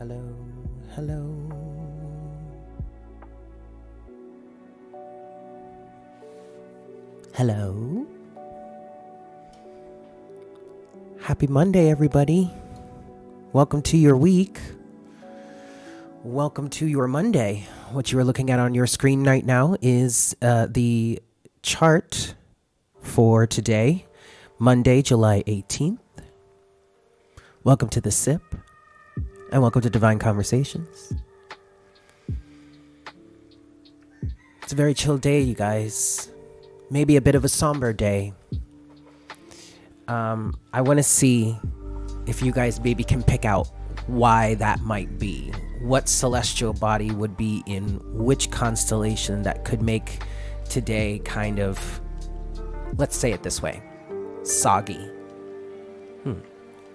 Hello, hello. Hello. Happy Monday, everybody. Welcome to your week. Welcome to your Monday. What you are looking at on your screen right now is the chart for today, Monday, July 18th. Welcome to the SIP, and welcome to Divine Conversations. It's a very chill day, you guys. Maybe a bit of a somber day. I want to see if you guys maybe can pick out why that might be. What celestial body would be in which constellation that could make today kind of, let's say it this way, soggy.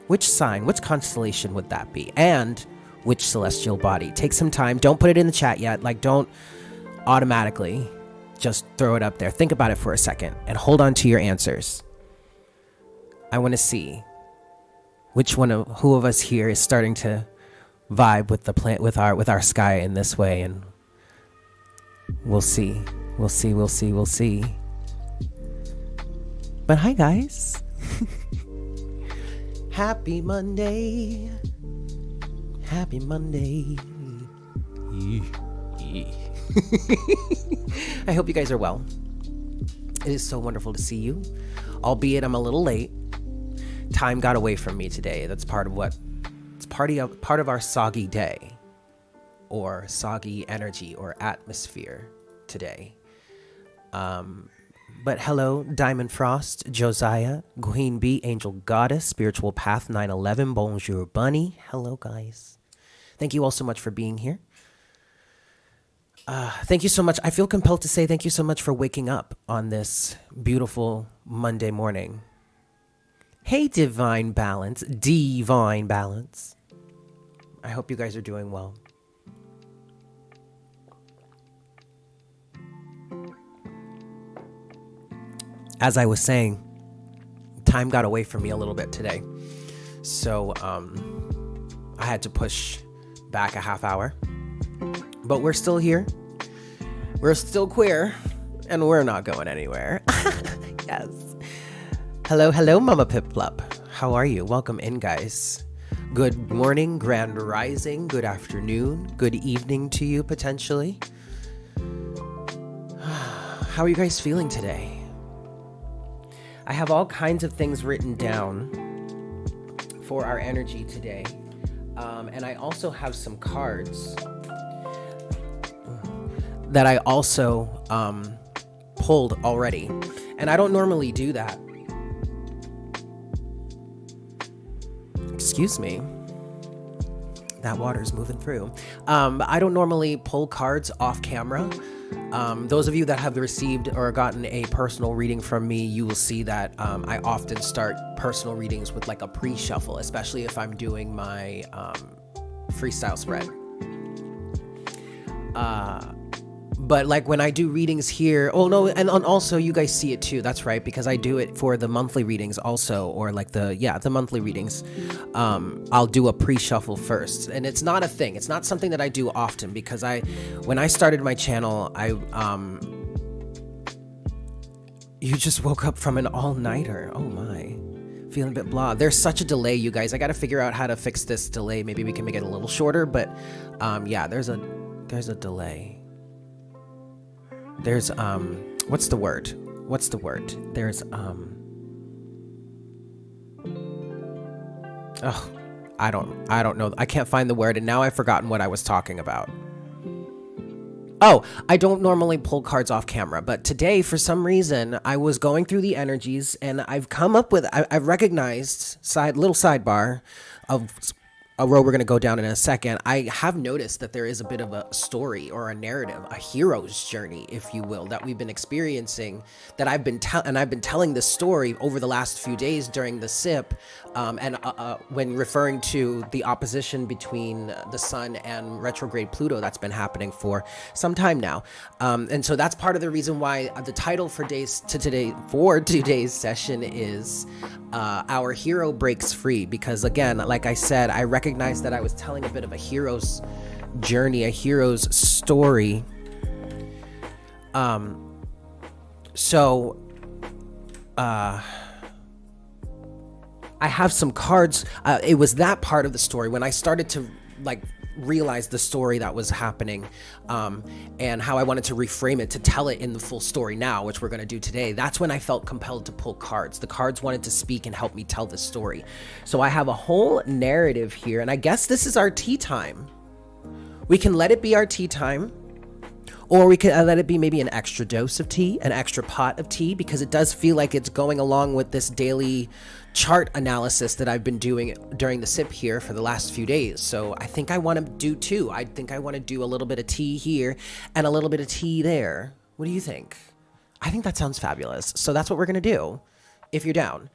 Which sign, which constellation would that be? And which celestial body? Take some time. Don't put it in the chat yet. Don't automatically just throw it up there. Think about it for a second and hold on to your answers. I want to see who of us here is starting to vibe with the plant, with our sky in this way, and we'll see. But hi, guys. Happy Monday. Happy Monday. I hope you guys are well. It is so wonderful to see you, albeit I'm a little late. Time got away from me today. That's part of our soggy day, or soggy energy or atmosphere today. But hello, Diamond Frost, Josiah, Queen Bee, Angel Goddess, Spiritual Path 911, Bonjour Bunny. Hello, guys. Thank you all so much for being here. Thank you so much. I feel compelled to say thank you so much for waking up on this beautiful Monday morning. Hey, Divine Balance. I hope you guys are doing well. As I was saying, time got away from me a little bit today. So I had to push back a half hour. But we're still here. We're still queer. And we're not going anywhere. Yes. Hello, Mama Piplup. How are you? Welcome in, guys. Good morning, grand rising, good afternoon, good evening to you, potentially. How are you guys feeling today? I have all kinds of things written down for our energy today. And I also have some cards that I also pulled already. And I don't normally do that. Excuse me. That water's moving through. I don't normally pull cards off camera. Those of you that have received or gotten a personal reading from me, you will see that I often start personal readings with a pre-shuffle, especially if I'm doing my freestyle spread. But when I do readings here, and also you guys see it too. That's right, because I do it for the monthly readings also, or the monthly readings. I'll do a pre-shuffle first, and it's not a thing. It's not something that I do often because when I started my channel, you just woke up from an all-nighter. Oh my, feeling a bit blah. There's such a delay, you guys. I got to figure out how to fix this delay. Maybe we can make it a little shorter, but there's a delay. There's what's the word? There's I don't know. I can't find the word, and now I've forgotten what I was talking about. I don't normally pull cards off camera, but today, for some reason, I was going through the energies, and I've come up with, I've recognized, little sidebar of a road we're going to go down in a second. I have noticed that there is a bit of a story or a narrative, a hero's journey, if you will, that we've been experiencing, that I've been telling this story over the last few days during the SIP, and when referring to the opposition between the sun and retrograde Pluto that's been happening for some time now. And so that's part of the reason why the title for today's session is Our Hero Breaks Free, because again, like I said, I recognize recognized that I was telling a bit of a hero's journey, a hero's story. So I have some cards. It was that part of the story when I started to realize the story that was happening, and how I wanted to reframe it to tell it in the full story now, which we're going to do today. That's when I felt compelled to pull cards. The cards wanted to speak and help me tell the story. So I have a whole narrative here, and I guess this is our tea time. We can let it be our tea time, or we could let it be maybe an extra dose of tea, an extra pot of tea, because it does feel like it's going along with this daily chart analysis that I've been doing during the sip here for the last few days. So I think I want to do two. I think I want to do a little bit of tea here and a little bit of tea there. What do you think? I think that sounds fabulous. So that's what we're going to do, if you're down.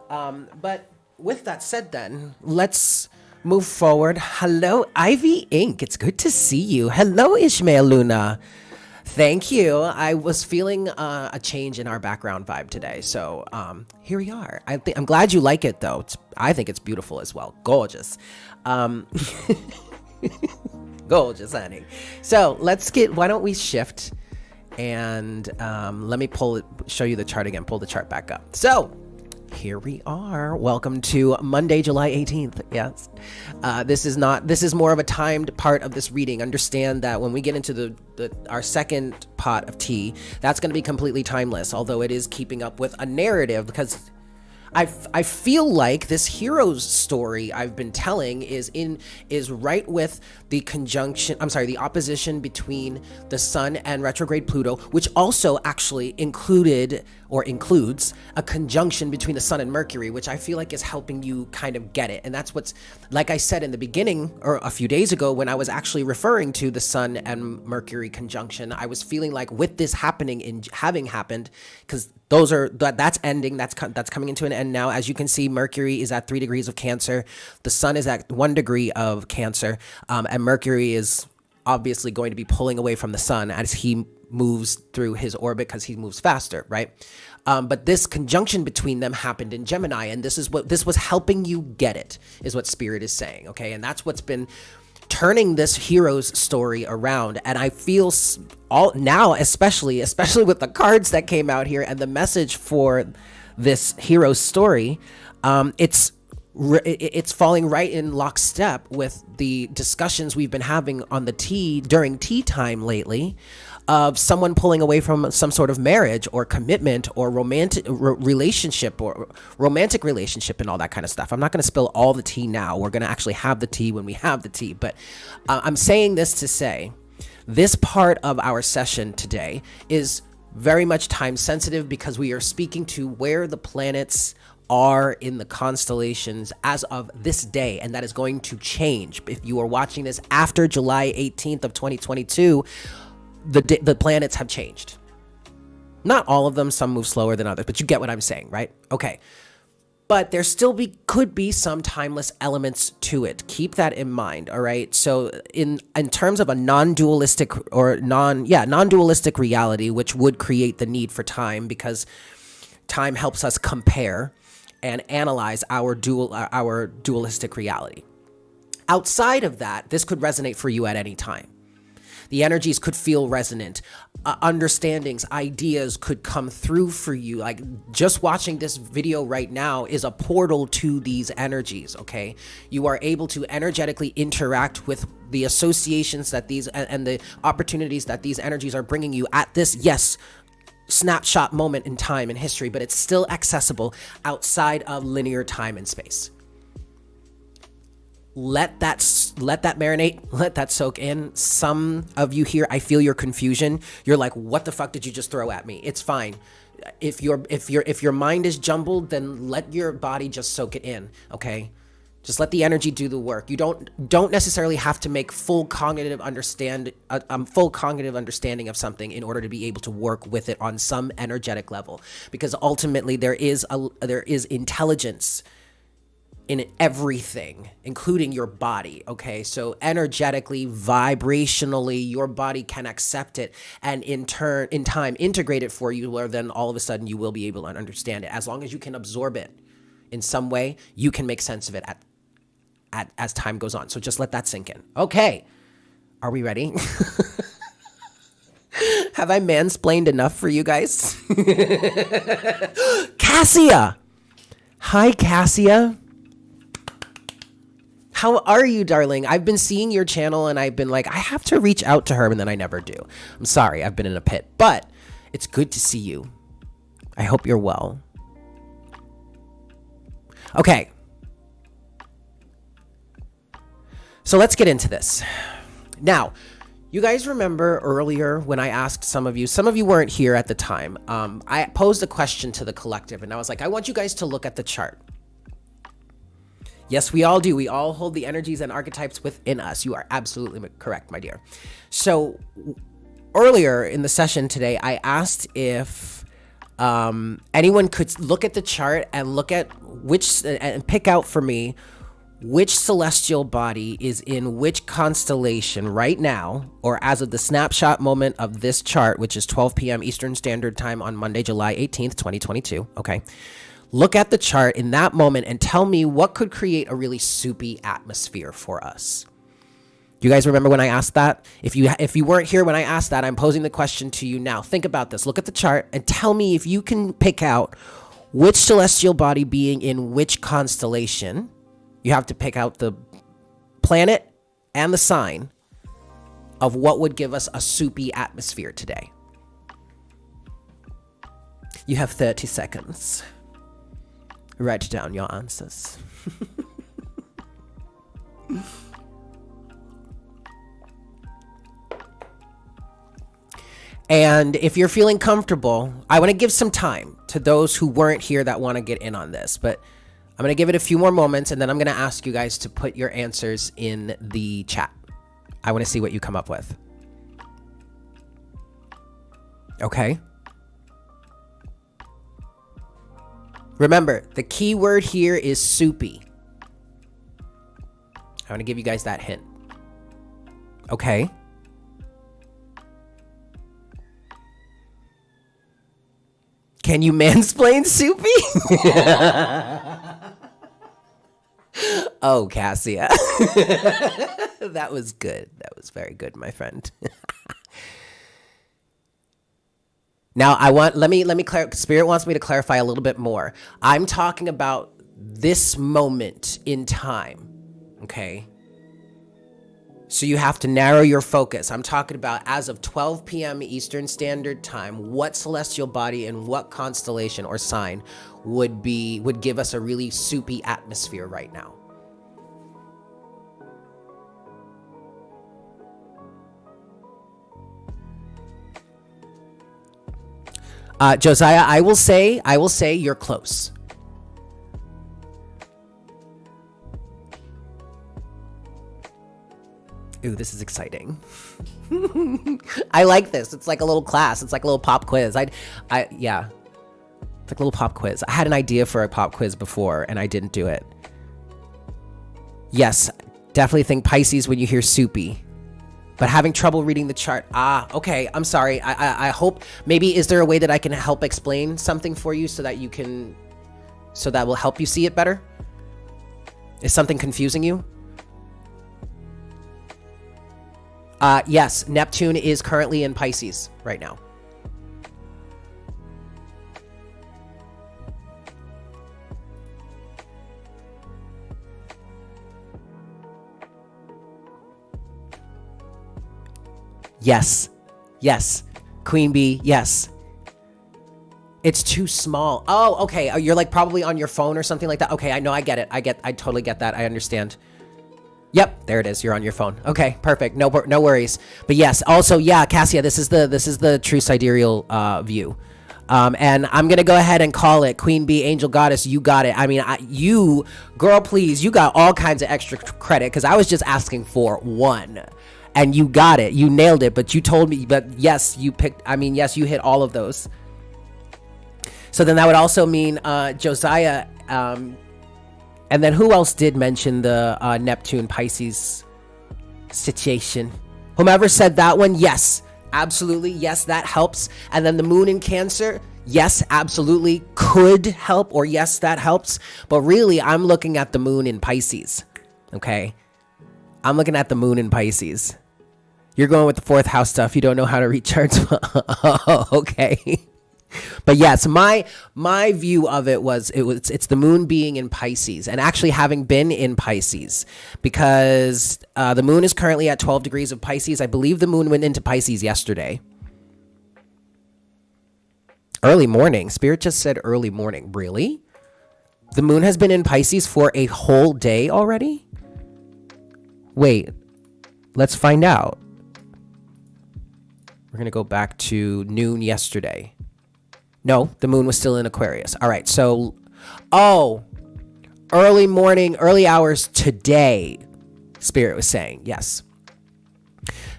But with that said then, let's move forward. Hello, Ivy Inc. It's good to see you. Hello, Ishmael Luna. Thank you. I was feeling a change in our background vibe today, so here we are. I'm glad you like it, though. I think it's beautiful as well. Gorgeous. Gorgeous, honey. So why don't we shift and let me show you the chart again. Pull the chart back up. So here we are. Welcome to Monday, July 18th. Yes. This is more of a timed part of this reading. Understand that when we get into our second pot of tea, that's going to be completely timeless, although it is keeping up with a narrative, because I feel like this hero's story I've been telling is right with the opposition between the Sun and retrograde Pluto, which also actually includes a conjunction between the Sun and Mercury, which I feel like is helping you kind of get it. And that's what's, like I said in the beginning, or a few days ago, when I was actually referring to the Sun and Mercury conjunction, I was feeling like with this having happened, because that's ending, that's coming into an end now. As you can see, Mercury is at 3 degrees of Cancer, the Sun is at 1 degree of Cancer, and Mercury is obviously going to be pulling away from the Sun as he moves through his orbit, because he moves faster, right? But this conjunction between them happened in Gemini, and this was helping you get it, is what Spirit is saying, okay? And that's what's been turning this hero's story around. And I feel now, especially with the cards that came out here and the message for this hero's story, it's falling right in lockstep with the discussions we've been having on the tea during tea time lately, of someone pulling away from some sort of marriage or commitment or romantic relationship and all that kind of stuff. I'm not going to spill all the tea now. We're going to actually have the tea when we have the tea. But I'm saying this to say, this part of our session today is very much time sensitive, because we are speaking to where the planets are in the constellations as of this day, and that is going to change. If you are watching this after July 18th of 2022, the planets have changed. Not all of them, some move slower than others, but you get what I'm saying, right? Okay. But there still could be some timeless elements to it. Keep that in mind, all right? So in terms of a non-dualistic reality, which would create the need for time, because time helps us compare and analyze our dualistic reality. Outside of that, this could resonate for you at any time. The energies could feel resonant. Understandings, ideas could come through for you. Like, just watching this video right now is a portal to these energies, okay? You are able to energetically interact with the associations that these and the opportunities that these energies are bringing you at this, yes, snapshot moment in time in history, but it's still accessible outside of linear time and space. Let that marinate, let that soak in. Some of you here, I feel your confusion. You're like, what the fuck did you just throw at me? It's fine. If your mind is jumbled, then let your body just soak it in, okay? Just let the energy do the work. You don't necessarily have to make full cognitive understanding of something in order to be able to work with it on some energetic level, because ultimately there is intelligence in everything, including your body, okay? So energetically, vibrationally, your body can accept it, and in time, integrate it for you, where then all of a sudden you will be able to understand it. As long as you can absorb it in some way, you can make sense of it as time goes on. So just let that sink in. Okay. Are we ready? Have I mansplained enough for you guys? Cassia. Hi, Cassia. How are you, darling? I've been seeing your channel and I've been like, I have to reach out to her, and then I never do. I'm sorry. I've been in a pit, but it's good to see you. I hope you're well. Okay. So let's get into this. Now, you guys remember earlier when I asked some of you weren't here at the time. I posed a question to the collective and I was like, I want you guys to look at the chart. Yes, we all do. We all hold the energies and archetypes within us. You are absolutely correct, my dear. So earlier in the session today, I asked if anyone could look at the chart and look at and pick out for me which celestial body is in which constellation right now, or as of the snapshot moment of this chart, which is 12 p.m. Eastern Standard Time on Monday, July 18th, 2022. Okay. Look at the chart in that moment and tell me what could create a really soupy atmosphere for us. You guys remember when I asked that? If you weren't here when I asked that, I'm posing the question to you now. Think about this. Look at the chart and tell me if you can pick out which celestial body being in which constellation. You have to pick out the planet and the sign of what would give us a soupy atmosphere today. You have 30 seconds. Write down your answers. And if you're feeling comfortable, I want to give some time to those who weren't here that want to get in on this, but I'm going to give it a few more moments, and then I'm going to ask you guys to put your answers in the chat. I want to see what you come up with. Okay. Remember, the key word here is soupy. I want to give you guys that hint. Okay. Can you mansplain soupy? Oh, Cassia. That was good. That was very good, my friend. Now, Spirit wants me to clarify a little bit more. I'm talking about this moment in time, okay? So you have to narrow your focus. I'm talking about as of 12 p.m. Eastern Standard Time, what celestial body and what constellation or sign would give us a really soupy atmosphere right now. Josiah, I will say you're close. Ooh, this is exciting. I like this. It's like a little class. It's like a little pop quiz. Yeah. It's like a little pop quiz. I had an idea for a pop quiz before and I didn't do it. Yes, definitely think Pisces when you hear soupy. But having trouble reading the chart. Okay. I'm sorry. I hope maybe, is there a way that I can help explain something for you so that will help you see it better? Is something confusing you? Yes, Neptune is currently in Pisces right now. Yes. Queen Bee, yes. It's too small. Oh, okay. You're like probably on your phone or something like that. Okay, I know, I get it. I totally get that. I understand. Yep, there it is. You're on your phone. Okay, perfect. No worries. But yes, also, yeah, Cassia, this is the true sidereal view. And I'm going to go ahead and call it Queen Bee, Angel Goddess. You got it. I mean, you, girl, please, you got all kinds of extra credit because I was just asking for one. And you got it. You nailed it. But you told me, but yes, you hit all of those. So then that would also mean Josiah, and then who else did mention the Neptune Pisces situation? Whomever said that one, yes, absolutely, yes, that helps. And then the moon in Cancer, yes, absolutely, could help, or yes, that helps. But really, I'm looking at the moon in Pisces. Okay. I'm looking at the moon in Pisces. You're going with the fourth house stuff. You don't know how to read charts. Oh, okay. But yes, my view of it's the moon being in Pisces and actually having been in Pisces, because the moon is currently at 12 degrees of Pisces. I believe the moon went into Pisces yesterday. Early morning. Spirit just said early morning. Really? The moon has been in Pisces for a whole day already? Wait, let's find out. We're going to go back to noon yesterday. No, the moon was still in Aquarius. All right, so, early morning, early hours today, Spirit was saying, yes.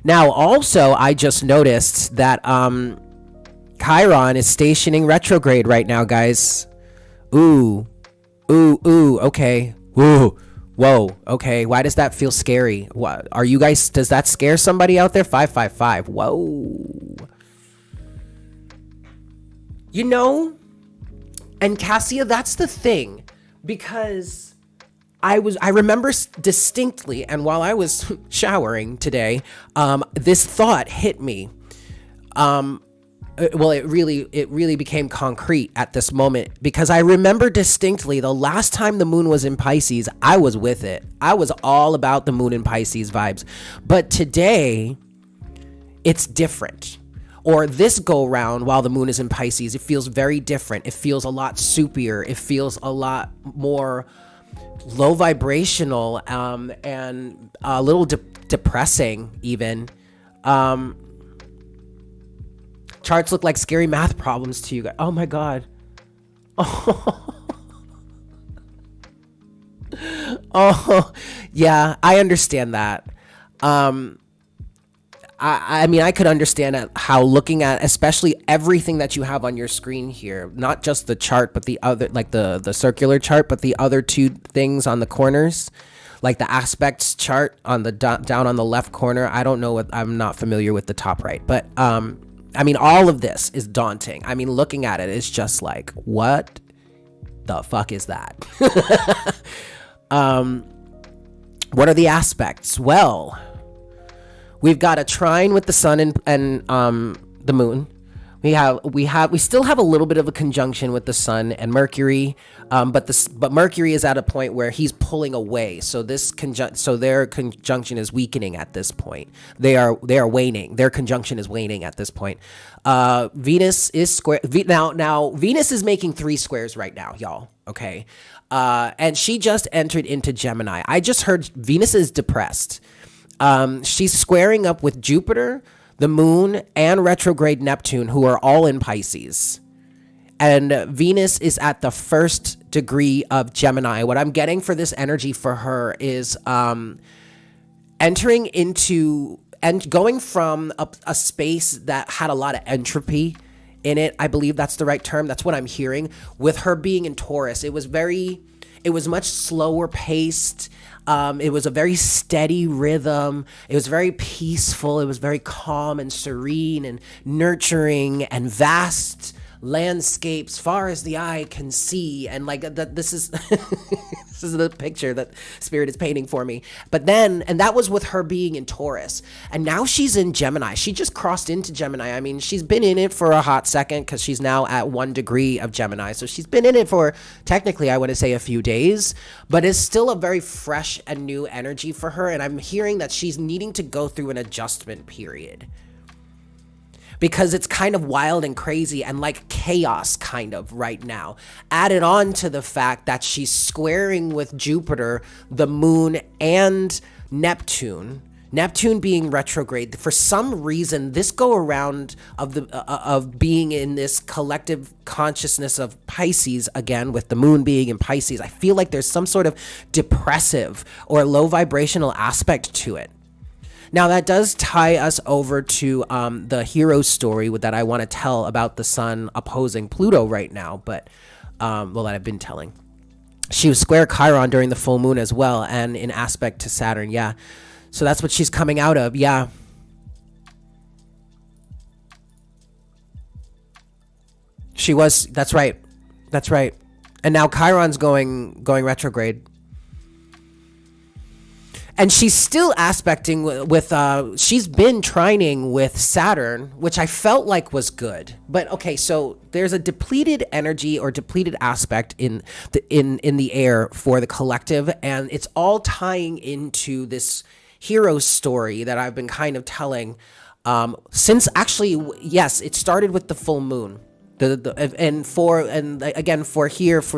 Now, also, I just noticed that Chiron is stationing retrograde right now, guys. Ooh, okay. Ooh, whoa, okay. Why does that feel scary? What are you guys? Does that scare somebody out there? 555. Whoa. You know, and Cassia, that's the thing, because I remember distinctly, and while I was showering today, this thought hit me. Well, it really became concrete at this moment, because I remember distinctly the last time the moon was in Pisces, I was with it. I was all about the moon in Pisces vibes. But today, it's different. Or this go round while the moon is in Pisces, it feels very different. It feels a lot soupier. It feels a lot more low vibrational, and a little depressing even. Charts look like scary math problems to you guys. Oh my God. Oh, yeah, I understand that. I mean, I could understand how looking at, especially everything that you have on your screen here, not just the chart, but the other, like the circular chart, but the other two things on the corners, like the aspects chart on the down on the left corner. I don't know what, I'm not familiar with the top right, but I mean, all of this is daunting. I mean, looking at it, it's just like, what the fuck is that? What are the aspects? Well, we've got a trine with the sun and the moon. We still have a little bit of a conjunction with the sun and Mercury, but Mercury is at a point where he's pulling away. So their conjunction is weakening at this point. They are waning. Their conjunction is waning at this point. Venus is square now. Venus is making 3 squares right now, y'all. Okay, and she just entered into Gemini. I just heard Venus is depressed. She's squaring up with Jupiter, the moon, and retrograde Neptune, who are all in Pisces. And Venus is at the 1st degree of Gemini. What I'm getting for this energy for her is entering into and going from a space that had a lot of entropy in it. I believe that's the right term. That's what I'm hearing. With her being in Taurus, it was much slower paced. It was a very steady rhythm. It was very peaceful. It was very calm and serene and nurturing and vast landscapes far as the eye can see. And like that, this is this is the picture that Spirit is painting for me. But then, and that was with her being in Taurus, and now she's in Gemini. She just crossed into Gemini. I mean, she's been in it for a hot second because she's now at 1 degree of Gemini. So she's been in it for, technically, I want to say a few days, but it's still a very fresh and new energy for her. And I'm hearing that she's needing to go through an adjustment period, because it's kind of wild and crazy and like chaos kind of right now. Added on to the fact that she's squaring with Jupiter, the moon, and Neptune. Neptune being retrograde. For some reason, this go around of being in this collective consciousness of Pisces, again, with the moon being in Pisces, I feel like there's some sort of depressive or low vibrational aspect to it. Now, that does tie us over to the hero story that I want to tell about the sun opposing Pluto right now, but, that I've been telling. She was square Chiron during the full moon as well, and in aspect to Saturn, yeah. So that's what she's coming out of, yeah. She was, that's right. And now Chiron's going retrograde. And she's still aspecting with she's been trining with Saturn, which I felt like was good. But okay, so there's a depleted energy or depleted aspect in the air for the collective, and it's all tying into this hero story that I've been kind of telling since actually, yes, it started with the full moon. Again, for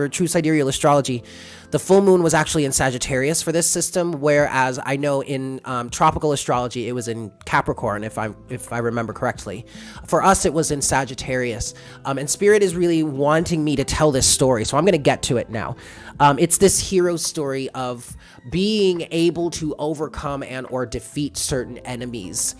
true sidereal astrology, the full moon was actually in Sagittarius for this system, whereas I know in tropical astrology it was in Capricorn, if I remember correctly. For us, it was in Sagittarius, and Spirit is really wanting me to tell this story, so I'm going to get to it now. It's this hero story of being able to overcome and or defeat certain enemies,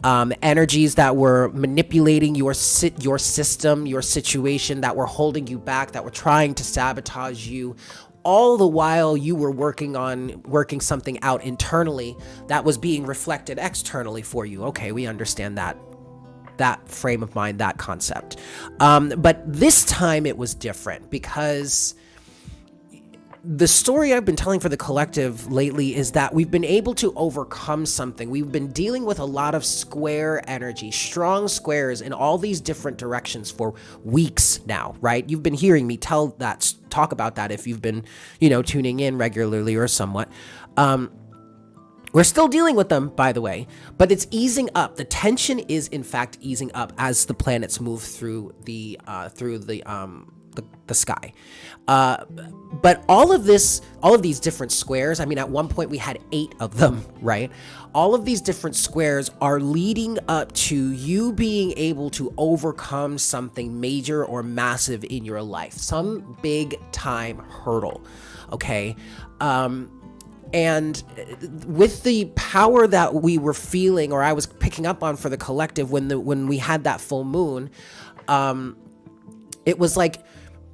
energies that were manipulating your system, your situation, that were holding you back, that were trying to sabotage you, all the while you were working something out internally that was being reflected externally for you. Okay, we understand that frame of mind, that concept. But this time it was different, because the story I've been telling for the collective lately is that we've been able to overcome something. We've been dealing with a lot of square energy, strong squares in all these different directions for weeks now, right? You've been hearing me talk about that if you've been, tuning in regularly or somewhat. We're still dealing with them, by the way, but it's easing up. The tension is in fact easing up as the planets move through the sky. But all of these different squares, I mean, at one point we had 8 of them, right? All of these different squares are leading up to you being able to overcome something major or massive in your life, some big time hurdle, okay? And with the power that we were feeling, or I was picking up on for the collective when we had that full moon, it was like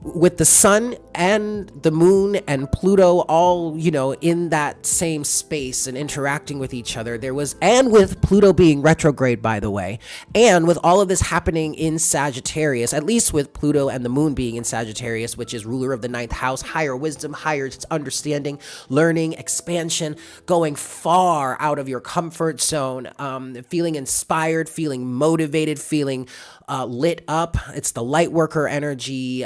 with the sun and the moon and Pluto all, in that same space and interacting with each other, and with Pluto being retrograde, by the way, and with all of this happening in Sagittarius, at least with Pluto and the moon being in Sagittarius, which is ruler of the 9th house, higher wisdom, higher understanding, learning, expansion, going far out of your comfort zone, feeling inspired, feeling motivated, feeling lit up. It's the light worker energy.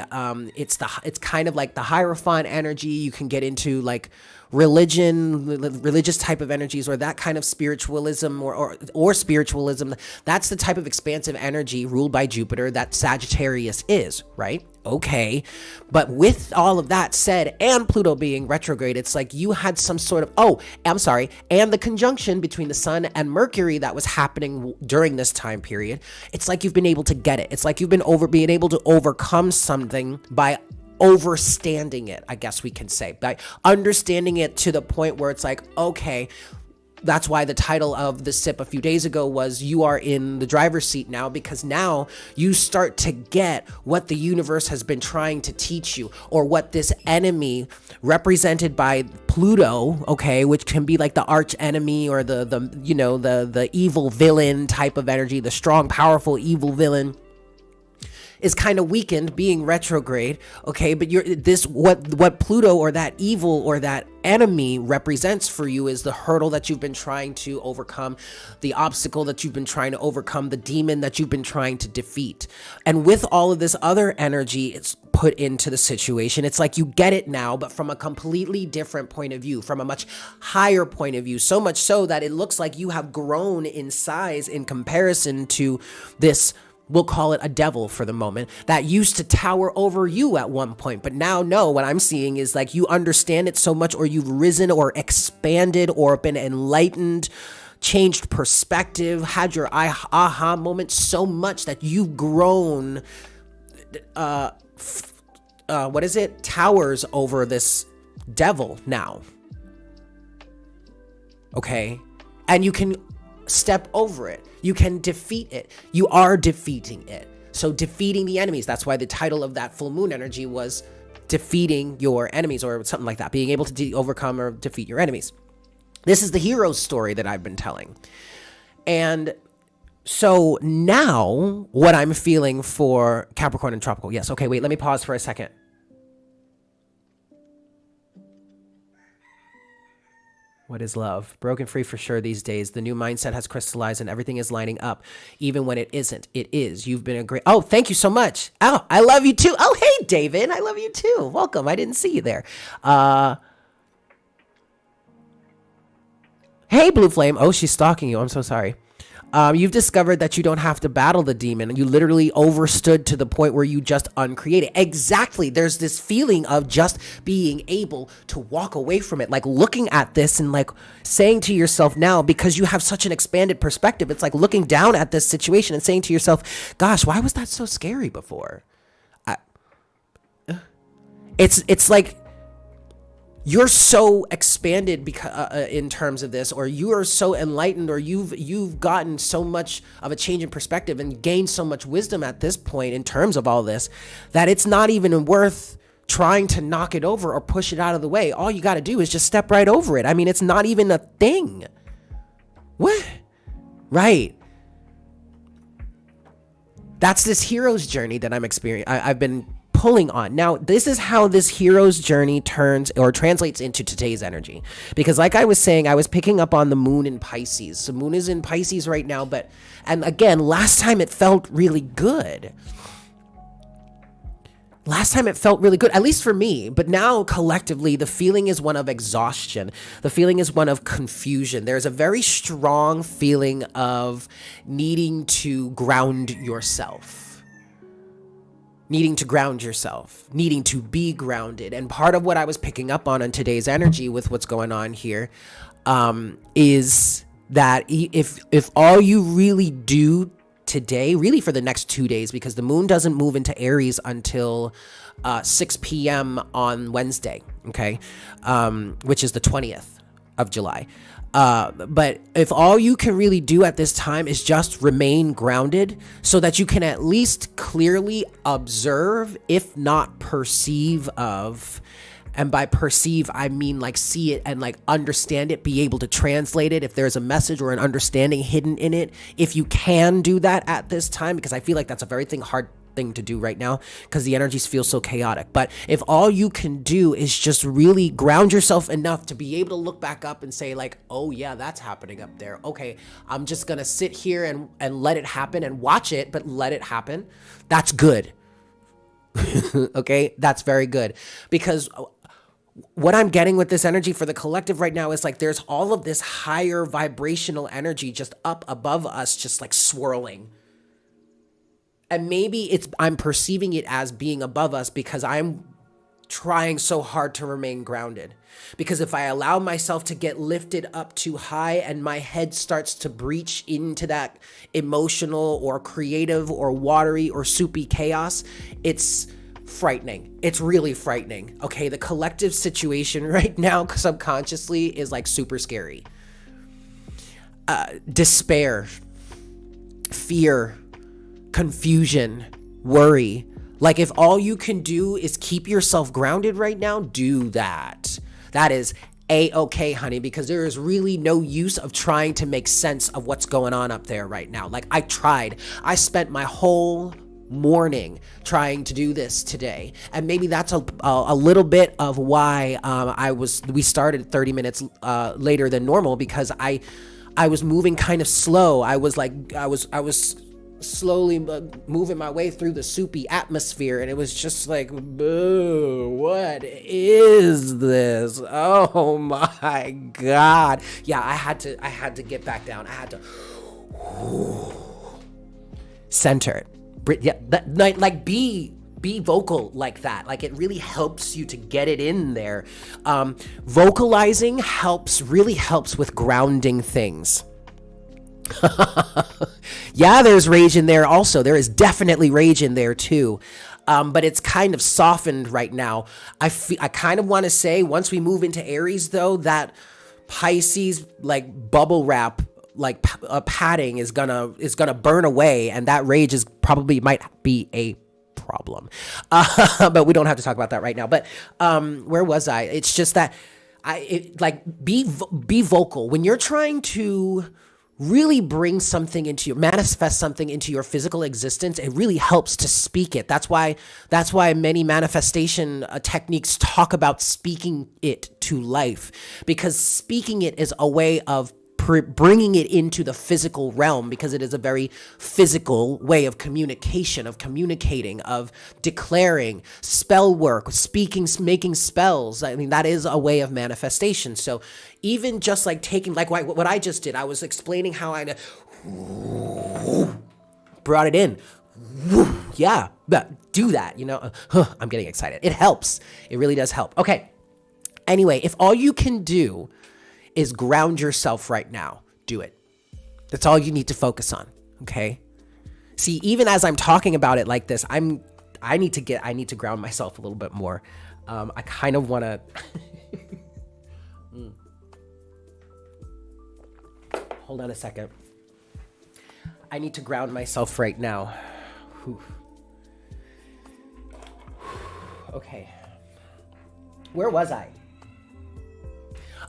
It's kind of like the Hierophant energy. You can get into like religious type of energies, or that kind of spiritualism or spiritualism. That's the type of expansive energy ruled by Jupiter that Sagittarius is, right? Okay. But with all of that said, and Pluto being retrograde, it's like you had some sort of, and the conjunction between the sun and Mercury that was happening during this time period. It's like you've been able to get it. It's like you've been being able to overcome something by overstanding it, I guess we can say, by understanding it to the point where it's like, okay, that's why the title of the sip a few days ago was "You Are in the Driver's Seat Now," because now you start to get what the universe has been trying to teach you, or what this enemy represented by Pluto, okay, which can be like the arch enemy or the evil villain type of energy, the strong, powerful evil villain, is kind of weakened being retrograde, okay? But what Pluto or that evil or that enemy represents for you is the hurdle that you've been trying to overcome, the obstacle that you've been trying to overcome, the demon that you've been trying to defeat. And with all of this other energy it's put into the situation, it's like you get it now, but from a completely different point of view, from a much higher point of view, so much so that it looks like you have grown in size in comparison to this, we'll call it a devil for the moment, that used to tower over you at one point. But now, no, what I'm seeing is like you understand it so much, or you've risen or expanded or been enlightened, changed perspective, had your aha moment so much that you've grown, towers over this devil now. Okay? And you can step over it. You can defeat it. You are defeating it. So defeating the enemies. That's why the title of that full moon energy was defeating your enemies, or something like that. Being able to overcome or defeat your enemies. This is the hero story that I've been telling. And so now what I'm feeling for Capricorn and Tropical. Yes. Okay, wait, let me pause for a second. What is love? Broken free for sure these days. The new mindset has crystallized and everything is lining up. Even when it isn't, it is. You've been a great. Oh, thank you so much. Oh, I love you too. Oh, hey, David. I love you too. Welcome. I didn't see you there. Hey, Blue Flame. Oh, she's stalking you. I'm so sorry. You've discovered that you don't have to battle the demon. You literally overstood to the point where you just uncreate it. Exactly. There's this feeling of just being able to walk away from it. Like looking at this and like saying to yourself now, because you have such an expanded perspective, it's like looking down at this situation and saying to yourself, gosh, why was that so scary before? It's like you're so expanded because in terms of this, or you are so enlightened, or you've gotten so much of a change in perspective and gained so much wisdom at this point in terms of all this, that it's not even worth trying to knock it over or push it out of the way. All you got to do is just step right over it. I mean, it's not even a thing. What? Right. That's this hero's journey that I'm experiencing. I've been pulling on. Now, this is how this hero's journey turns or translates into today's energy. Because like I was saying, I was picking up on the moon in Pisces. The moon is in Pisces right now, and again, last time it felt really good. Last time it felt really good, at least for me. But now collectively, the feeling is one of exhaustion. The feeling is one of confusion. There's a very strong feeling of needing to ground yourself. Needing to ground yourself, needing to be grounded. And part of what I was picking up on today's energy with what's going on here is that if all you really do today, really for the next 2 days, because the moon doesn't move into Aries until 6 p.m. on Wednesday, okay, which is the 20th of July. But if all you can really do at this time is just remain grounded so that you can at least clearly observe, if not perceive of, and by perceive, I mean like see it and like understand it, be able to translate it if there's a message or an understanding hidden in it. If you can do that at this time, because I feel like that's a very hard thing to do right now because the energies feel so chaotic. But if all you can do is just really ground yourself enough to be able to look back up and say like, oh yeah, that's happening up there. Okay, I'm just gonna sit here and let it happen and watch it, but let it happen. That's good. Okay, that's very good, because what I'm getting with this energy for the collective right now is like there's all of this higher vibrational energy just up above us, just like swirling. And maybe I'm perceiving it as being above us because I'm trying so hard to remain grounded. Because if I allow myself to get lifted up too high and my head starts to breach into that emotional or creative or watery or soupy chaos, it's frightening. It's really frightening. Okay, the collective situation right now subconsciously is like super scary. Despair, fear, confusion, worry. Like if all you can do is keep yourself grounded right now, do that. That is A-okay, honey, because there is really no use of trying to make sense of what's going on up there right now. Like I tried. I spent my whole morning trying to do this today, and maybe that's a little bit of why we started 30 minutes later than normal, because I was moving kind of slow. I was slowly moving my way through the soupy atmosphere, and it was just like, boo, what is this? Oh my God. Yeah, I had to get back down. I had to center it. Yeah, like be vocal like that. Like it really helps you to get it in there. Vocalizing really helps with grounding things. Yeah, there's rage in there also. There is definitely rage in there too. But it's kind of softened right now. I kind of want to say once we move into Aries though, that Pisces like bubble wrap, like padding is gonna burn away, and that rage is probably might be a problem. But we don't have to talk about that right now. But where was I? It's just that be vocal when you're trying to really bring something manifest something into your physical existence, it really helps to speak it. That's why many manifestation techniques talk about speaking it to life, because speaking it is a way of bringing it into the physical realm, because it is a very physical way of communication, of communicating, of declaring, spell work, speaking, making spells. I mean, that is a way of manifestation. So even just like taking, like what I just did, I was explaining how I brought it in. Yeah, do that, I'm getting excited. It helps. It really does help. Okay. Anyway, if all you can do is ground yourself right now, do it. That's all you need to focus on, okay? See, even as I'm talking about it like this, I need to ground myself a little bit more. I kind of want to hold on a second. I need to ground myself right now. Okay. Where was I?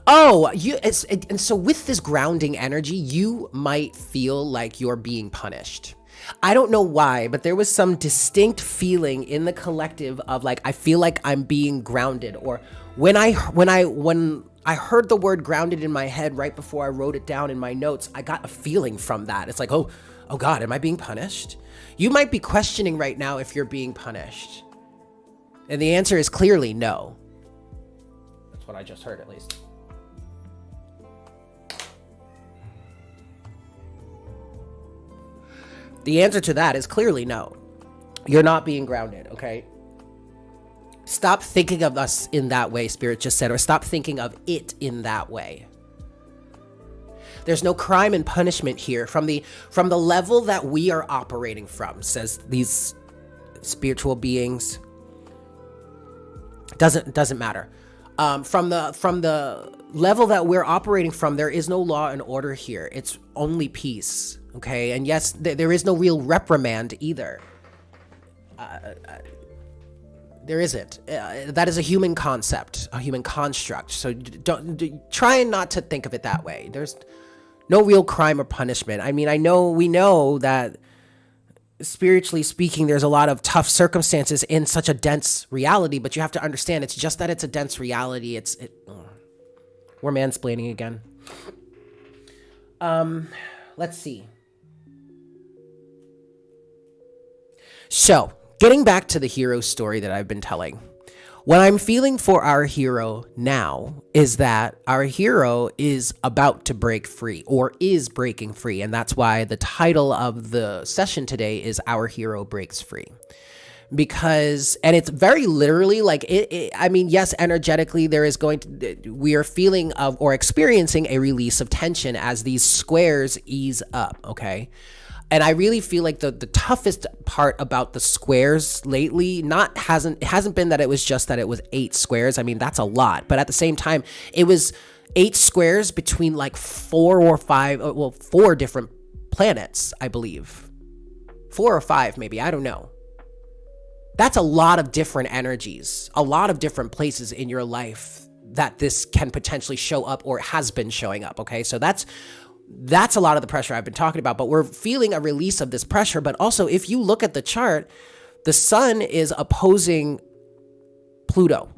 Oh, and so with this grounding energy, you might feel like you're being punished. I don't know why, but there was some distinct feeling in the collective of like, I feel like I'm being grounded. Or when I heard the word grounded in my head right before I wrote it down in my notes, I got a feeling from that. It's like, oh God, am I being punished? You might be questioning right now if you're being punished. And the answer is clearly no. That's what I just heard, at least. The answer to that is clearly no. You're not being grounded, okay? Stop thinking of us in that way, Spirit just said, or stop thinking of it in that way. There's no crime and punishment here from the level that we are operating from, says these spiritual beings. Doesn't matter. From the level that we're operating from, there is no law and order here. It's only peace. Okay, and yes, there is no real reprimand either. There isn't. That is a human concept, a human construct. So try not to think of it that way. There's no real crime or punishment. I mean, we know that spiritually speaking, there's a lot of tough circumstances in such a dense reality, but you have to understand it's just that it's a dense reality. We're mansplaining again. Let's see. So, getting back to the hero story that I've been telling, what I'm feeling for our hero now is that our hero is about to break free, or is breaking free, and that's why the title of the session today is Our Hero Breaks Free. Because, and it's very literally like I mean, yes, energetically we are feeling of or experiencing a release of tension as these squares ease up, okay? And I really feel like the toughest part about the squares lately hasn't been that it was just that it was 8 squares. I mean, that's a lot. But at the same time, it was 8 squares between like 4 different planets, I believe. 4 or 5, maybe. I don't know. That's a lot of different energies, a lot of different places in your life that this can potentially show up or has been showing up, okay? So that's a lot of the pressure I've been talking about, but we're feeling a release of this pressure. But also, if you look at the chart, the sun is opposing Pluto.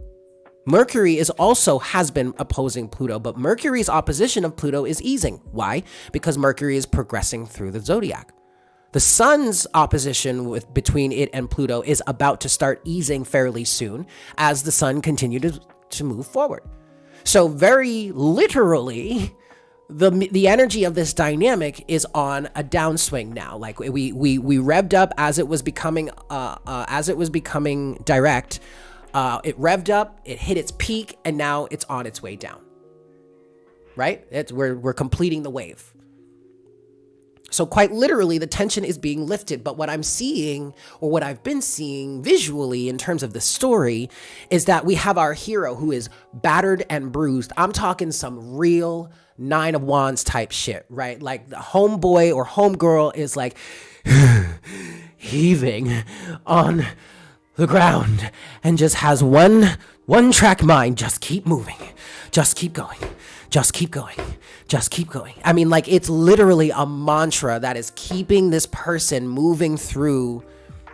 Mercury has been opposing Pluto, but Mercury's opposition of Pluto is easing. Why? Because Mercury is progressing through the zodiac. The sun's opposition between it and Pluto is about to start easing fairly soon as the sun continues to move forward. So very literally, the energy of this dynamic is on a downswing now. Like we revved up as it was becoming direct. It revved up, it hit its peak, and now it's on its way down. Right? We're completing the wave. So quite literally, the tension is being lifted. But what I'm seeing, or what I've been seeing visually in terms of the story, is that we have our hero who is battered and bruised. I'm talking some real 9 of Wands type shit, right? Like the homeboy or homegirl is like heaving on the ground and just has one One track mind, just keep moving. Just keep going. Just keep going. Just keep going. I mean, like, it's literally a mantra that is keeping this person moving through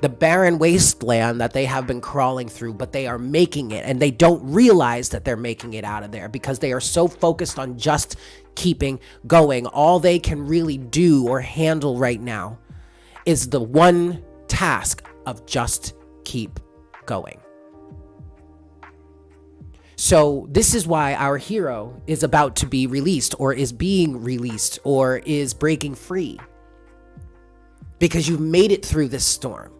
the barren wasteland that they have been crawling through, but they are making it, and they don't realize that they're making it out of there because they are so focused on just keeping going. All they can really do or handle right now is the one task of just keep going. So this is why our hero is about to be released, or is being released, or is breaking free, because you've made it through this storm.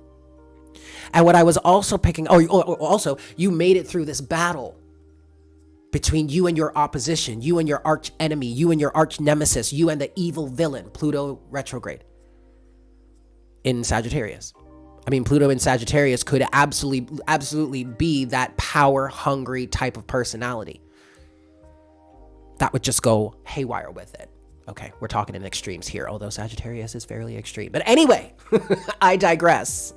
And what I was also picking, also you made it through this battle between you and your opposition, you and your arch enemy, you and your arch nemesis, you and the evil villain, Pluto retrograde in Sagittarius. I mean, Pluto in Sagittarius could absolutely be that power-hungry type of personality that would just go haywire with it. Okay, we're talking in extremes here, although Sagittarius is fairly extreme. But anyway, I digress.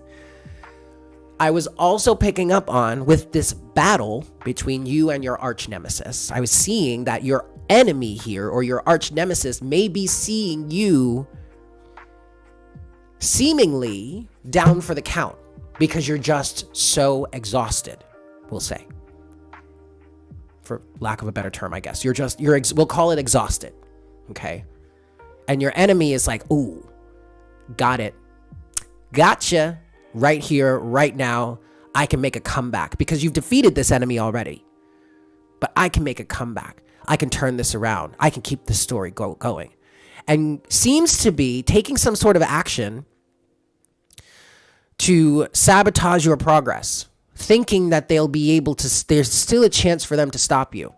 I was also picking up on, with this battle between you and your arch nemesis, I was seeing that your enemy here, or your arch nemesis, may be seeing you seemingly down for the count because you're just so exhausted, we'll say, for lack of a better term, I guess. We'll call it exhausted, okay? And your enemy is like, ooh, got it. Gotcha. Right here, right now, I can make a comeback because you've defeated this enemy already. But I can make a comeback. I can turn this around. I can keep this story going. And seems to be taking some sort of action to sabotage your progress, thinking that they'll be able to, there's still a chance for them to stop you.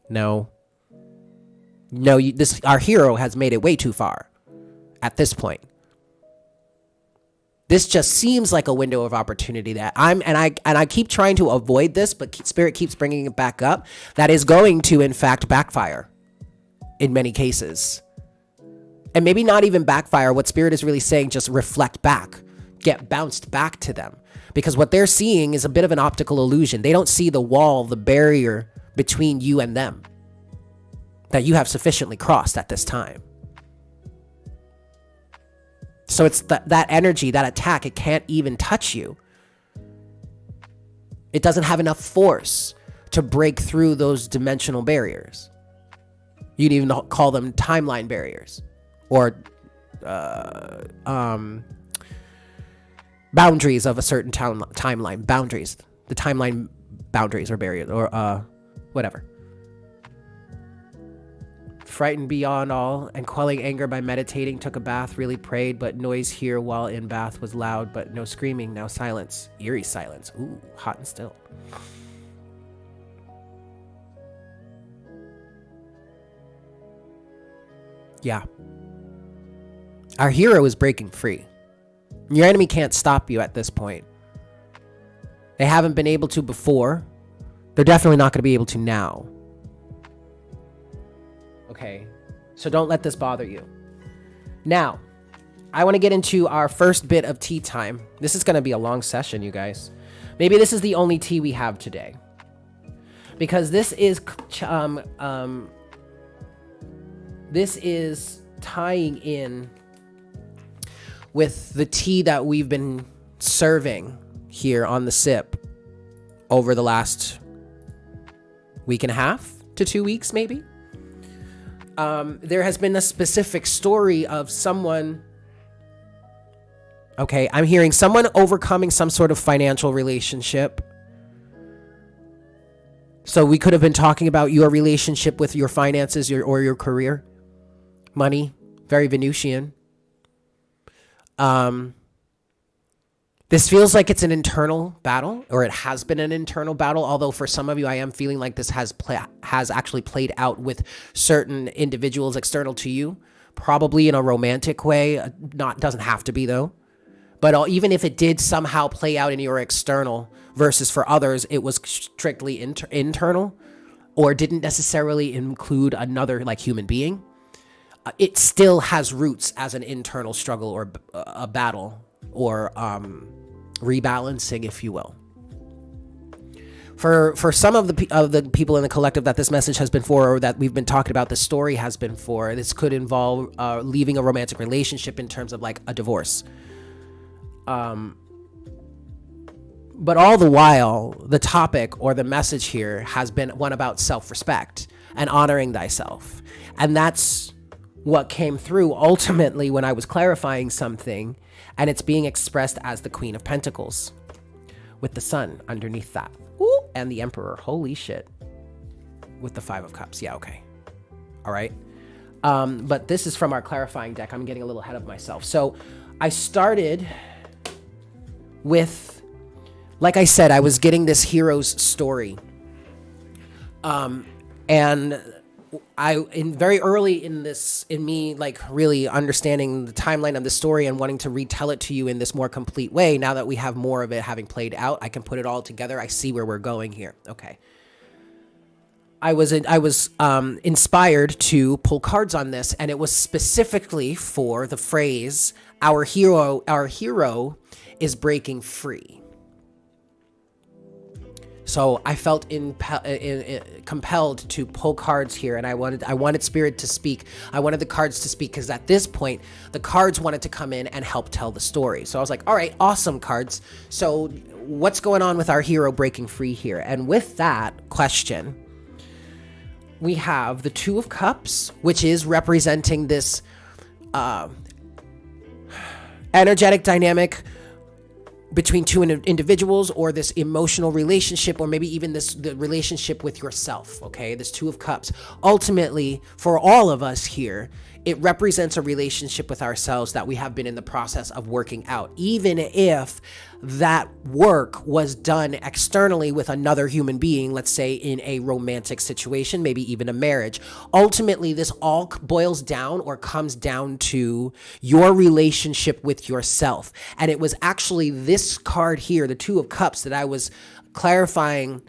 No, our hero has made it way too far at this point. This just seems like a window of opportunity that I keep trying to avoid this, but Spirit keeps bringing it back up. That is going to, in fact, backfire in many cases. And maybe not even backfire. What Spirit is really saying, just reflect back, get bounced back to them. Because what they're seeing is a bit of an optical illusion. They don't see the wall, the barrier between you and them that you have sufficiently crossed at this time. So it's that energy, that attack, it can't even touch you. It doesn't have enough force to break through those dimensional barriers. You'd even call them timeline barriers, or boundaries of a certain timeline. Boundaries. The timeline boundaries or barriers, or whatever. Frightened beyond all and quelling anger by meditating, took a bath, really prayed, but noise here while in bath was loud, but no screaming, now silence. Eerie silence. Ooh, hot and still. Yeah. Our hero is breaking free. Your enemy can't stop you at this point. They haven't been able to before. They're definitely not going to be able to now. Okay, so don't let this bother you. Now, I want to get into our first bit of tea time. This is going to be a long session, you guys. Maybe this is the only tea we have today, because this is tying in with the tea that we've been serving here on the sip over the last week and a half to 2 weeks, maybe. There has been a specific story of someone. Okay, I'm hearing someone overcoming some sort of financial relationship. So we could have been talking about your relationship with your finances, or your career, money, very Venusian. This feels like it's an internal battle, or it has been an internal battle. Although for some of you, I am feeling like this has actually played out with certain individuals external to you, probably in a romantic way. Doesn't have to be though. But even if it did somehow play out in your external versus for others, it was strictly internal, or didn't necessarily include another like human being. It still has roots as an internal struggle, or a battle, or rebalancing, if you will. For some of the people in the collective that this message has been for, or that we've been talking about, the story has been for, this could involve leaving a romantic relationship in terms of like a divorce. But all the while, the topic or the message here has been one about self-respect and honoring thyself. And that's what came through ultimately when I was clarifying something, and it's being expressed as the Queen of Pentacles with the Sun underneath that. Ooh, and the Emperor. Holy shit. With the Five of Cups. Yeah, okay. All right. But this is from our clarifying deck. I'm getting a little ahead of myself. So I started with, like I said, I was getting this hero's story. And very early in me, like really understanding the timeline of the story and wanting to retell it to you in this more complete way. Now that we have more of it having played out, I can put it all together. I see where we're going here. Okay. I was inspired to pull cards on this, and it was specifically for the phrase, our hero is breaking free. So I felt compelled to pull cards here, and I wanted Spirit to speak. I wanted the cards to speak, because at this point, the cards wanted to come in and help tell the story. So I was like, all right, awesome cards. So what's going on with our hero breaking free here? And with that question, we have the Two of Cups, which is representing this energetic dynamic between two individuals, or this emotional relationship, or maybe even the relationship with yourself, okay? This Two of Cups. Ultimately, for all of us here, it represents a relationship with ourselves that we have been in the process of working out, even if that work was done externally with another human being, let's say in a romantic situation, maybe even a marriage. Ultimately, this all boils down or comes down to your relationship with yourself. And it was actually this card here, the Two of Cups, that I was clarifying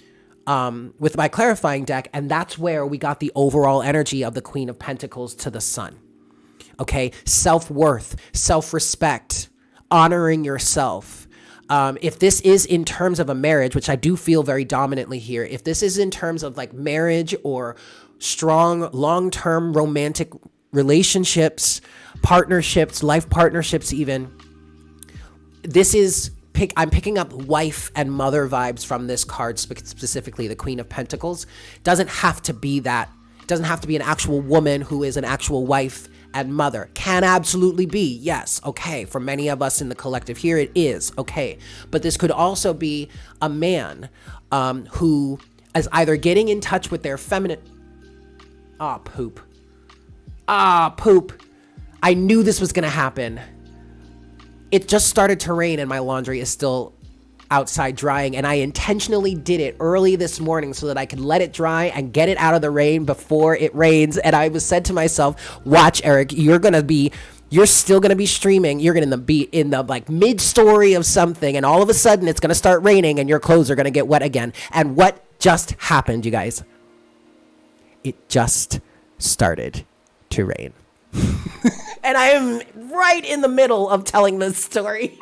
with my clarifying deck, and that's where we got the overall energy of the Queen of Pentacles to the Sun. Okay, self-worth, self-respect, honoring yourself. If this is in terms of a marriage, which I do feel very dominantly here, if this is in terms of like marriage or strong, long-term romantic relationships, partnerships, life partnerships even, this is, I'm picking up wife and mother vibes from this card, specifically the Queen of Pentacles. Doesn't have to be that. It doesn't have to be an actual woman who is an actual wife and mother. Can absolutely be, yes, okay. For many of us in the collective here, it is, okay. But this could also be a man who is either getting in touch with their feminine... poop. Poop. I knew this was gonna happen. It just started to rain and my laundry is still outside drying, and I intentionally did it early this morning so that I could let it dry and get it out of the rain before it rains. And I was said to myself, watch, Eric, you're still gonna be streaming, you're gonna be in the like mid-story of something, and all of a sudden it's gonna start raining and your clothes are gonna get wet again. And what just happened, you guys? It just started to rain. And I am right in the middle of telling this story.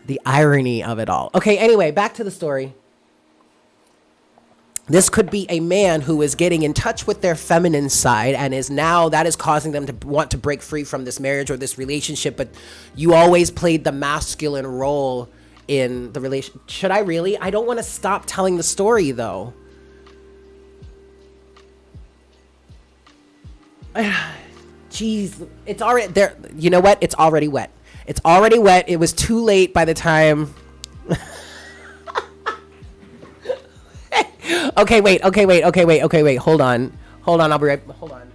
The irony of it all. Okay, anyway, back to the story. This could be a man who is getting in touch with their feminine side, and that is causing them to want to break free from this marriage or this relationship, but you always played the masculine role in the relation. Should I really? I don't want to stop telling the story, though. Jeez, it's already there. You know what? It's already wet. It's already wet. It was too late by the time. Okay, wait. Hold on. I'll be right. Hold on.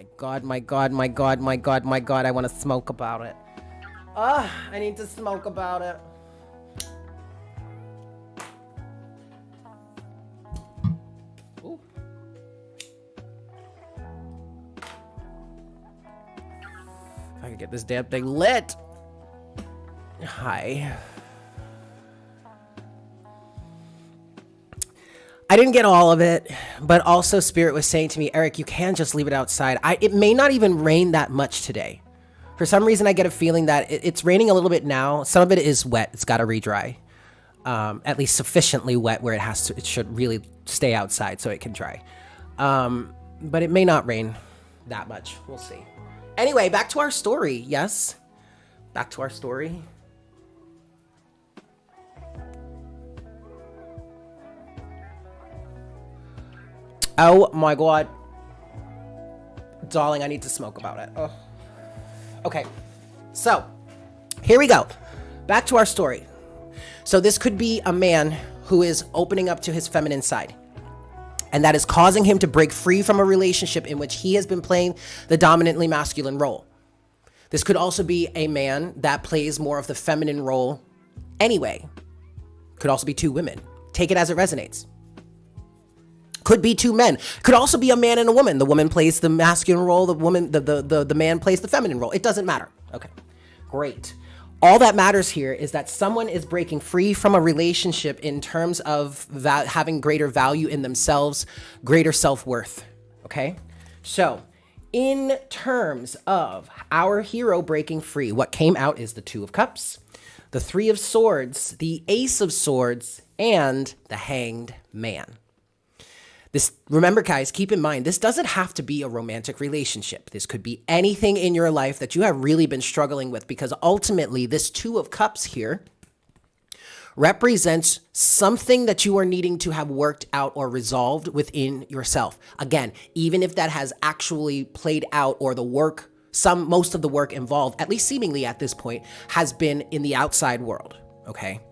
my God, my God, my God, my God, my God. I want to smoke about it. I need to smoke about it. Ooh. If I can get this damn thing lit. Hi. I didn't get all of it, but also Spirit was saying to me, Eric, you can just leave it outside. It may not even rain that much today. For some reason, I get a feeling that it's raining a little bit now. Some of it is wet. It's got to re-dry. At least sufficiently wet where it should really stay outside so it can dry. But it may not rain that much. We'll see. Anyway, back to our story. Yes. Back to our story. Oh my God. Darling, I need to smoke about it. Oh. Okay. So, here we go. Back to our story. So this could be a man who is opening up to his feminine side. And that is causing him to break free from a relationship in which he has been playing the dominantly masculine role. This could also be a man that plays more of the feminine role anyway. Could also be two women. Take it as it resonates. Could be two men. Could also be a man and a woman. The woman plays the masculine role. The man plays the feminine role. It doesn't matter. Okay, great. All that matters here is that someone is breaking free from a relationship in terms of having greater value in themselves, greater self-worth. Okay, so in terms of our hero breaking free, what came out is the Two of Cups, the Three of Swords, the Ace of Swords, and the Hanged Man. Remember, guys, keep in mind, this doesn't have to be a romantic relationship. This could be anything in your life that you have really been struggling with, because ultimately this Two of Cups here represents something that you are needing to have worked out or resolved within yourself. Again, even if that has actually played out, or most of the work involved, at least seemingly at this point, has been in the outside world, okay?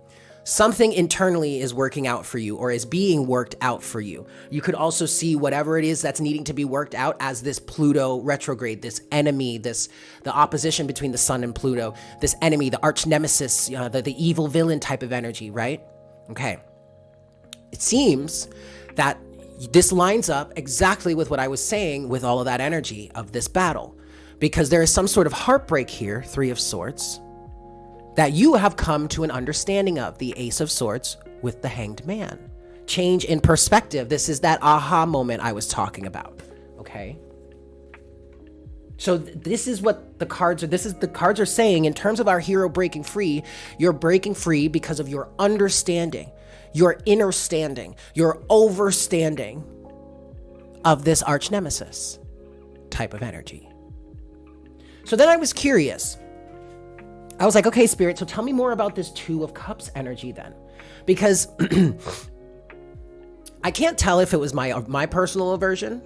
Something internally is working out for you, or is being worked out for you. You could also see whatever it is that's needing to be worked out as this Pluto retrograde, this enemy, the opposition between the sun and Pluto, this enemy, the arch nemesis, the evil villain type of energy, right? Okay. It seems that this lines up exactly with what I was saying with all of that energy of this battle, because there is some sort of heartbreak here, Three of Swords, that you have come to an understanding of, the Ace of Swords with the Hanged Man. Change in perspective. This is that aha moment I was talking about, okay? So this is what the cards are saying in terms of our hero breaking free. You're breaking free because of your understanding, your innerstanding, your overstanding of this arch nemesis type of energy. So then I was curious. I was like, okay, Spirit, so tell me more about this Two of Cups energy then. Because I can't tell if it was my personal aversion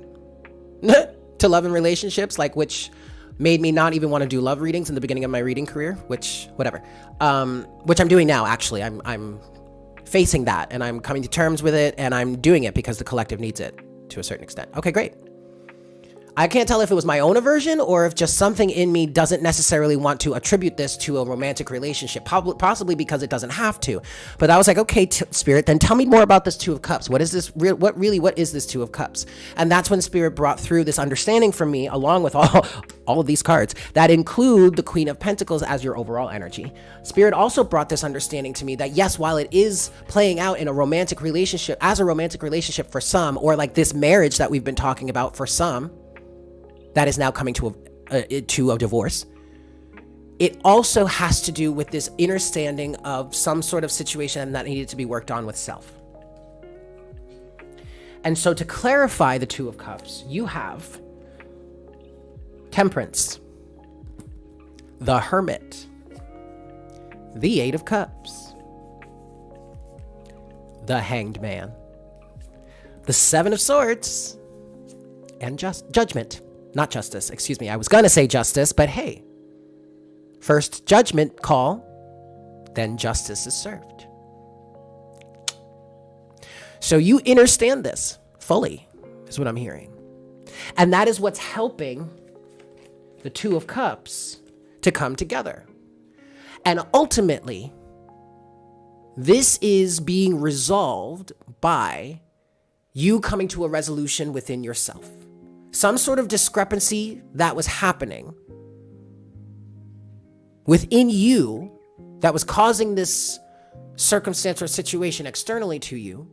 to love and relationships, which made me not even want to do love readings in the beginning of my reading career, which I'm doing now, actually. I'm facing that, and I'm coming to terms with it, and I'm doing it because the collective needs it to a certain extent. Okay, great. I can't tell if it was my own aversion or if just something in me doesn't necessarily want to attribute this to a romantic relationship, possibly because it doesn't have to. But I was like, okay, Spirit, then tell me more about this Two of Cups. What is this? What is this Two of Cups? And that's when Spirit brought through this understanding for me, along with all of these cards that include the Queen of Pentacles as your overall energy. Spirit also brought this understanding to me that yes, while it is playing out in a romantic relationship, as a romantic relationship for some, or like this marriage that we've been talking about for some, that is now coming to a divorce. It also has to do with this understanding of some sort of situation that needed to be worked on with self. And so to clarify the Two of Cups, you have Temperance, the Hermit, the Eight of Cups, the Hanged Man, the Seven of Swords, and Judgment. Not Justice, excuse me. I was going to say Justice, but hey. First Judgment call, then Justice is served. So you understand this fully, is what I'm hearing. And that is what's helping the Two of Cups to come together. And ultimately, this is being resolved by you coming to a resolution within yourself. Some sort of discrepancy that was happening within you that was causing this circumstance or situation externally to you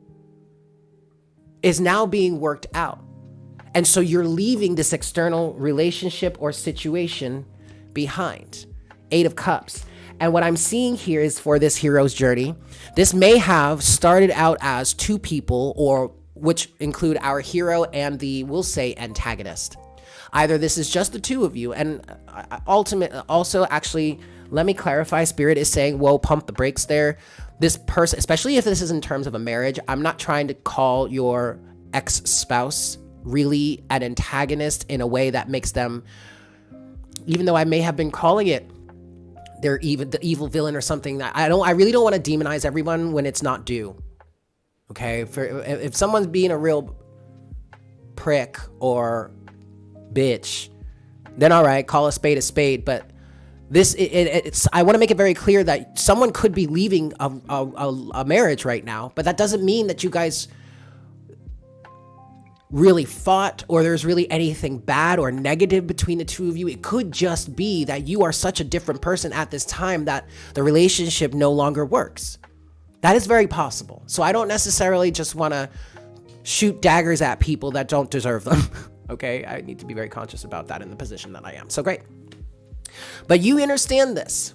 is now being worked out. And so you're leaving this external relationship or situation behind. Eight of Cups. And what I'm seeing here is for this hero's journey, this may have started out as two people, or which include our hero and the, we'll say, antagonist. Either this is just the two of you, and also, actually, let me clarify, Spirit is saying, whoa, pump the brakes there. This person, especially if this is in terms of a marriage, I'm not trying to call your ex-spouse really an antagonist in a way that makes them, even though I may have been calling it they're even the evil villain or something, that I really don't want to demonize everyone when it's not due. Okay, if someone's being a real prick or bitch, then all right, call a spade. But this, it's I want to make it very clear that someone could be leaving a marriage right now, but that doesn't mean that you guys really fought or there's really anything bad or negative between the two of you. It could just be that you are such a different person at this time that the relationship no longer works. That is very possible. So I don't necessarily just want to shoot daggers at people that don't deserve them. Okay, I need to be very conscious about that in the position that I am. So great. But you understand this.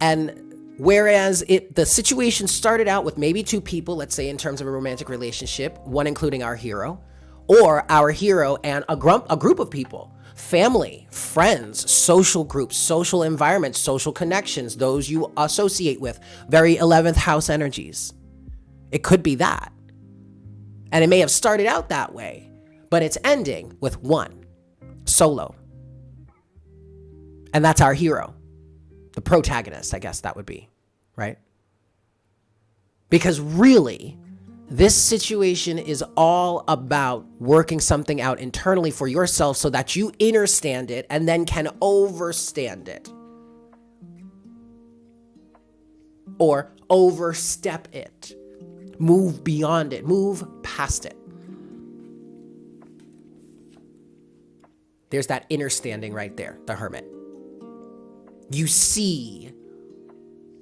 And whereas the situation started out with maybe two people, let's say in terms of a romantic relationship, one including our hero, or our hero and a group of people, family, friends, social groups, social environments, social connections, those you associate with, very 11th house energies. It could be that. And it may have started out that way, but it's ending with one, solo. And that's our hero, the protagonist, I guess that would be, right? Because really, this situation is all about working something out internally for yourself so that you understand it and then can overstand it. Or overstep it. Move beyond it. Move past it. There's that innerstanding right there, the Hermit. You see,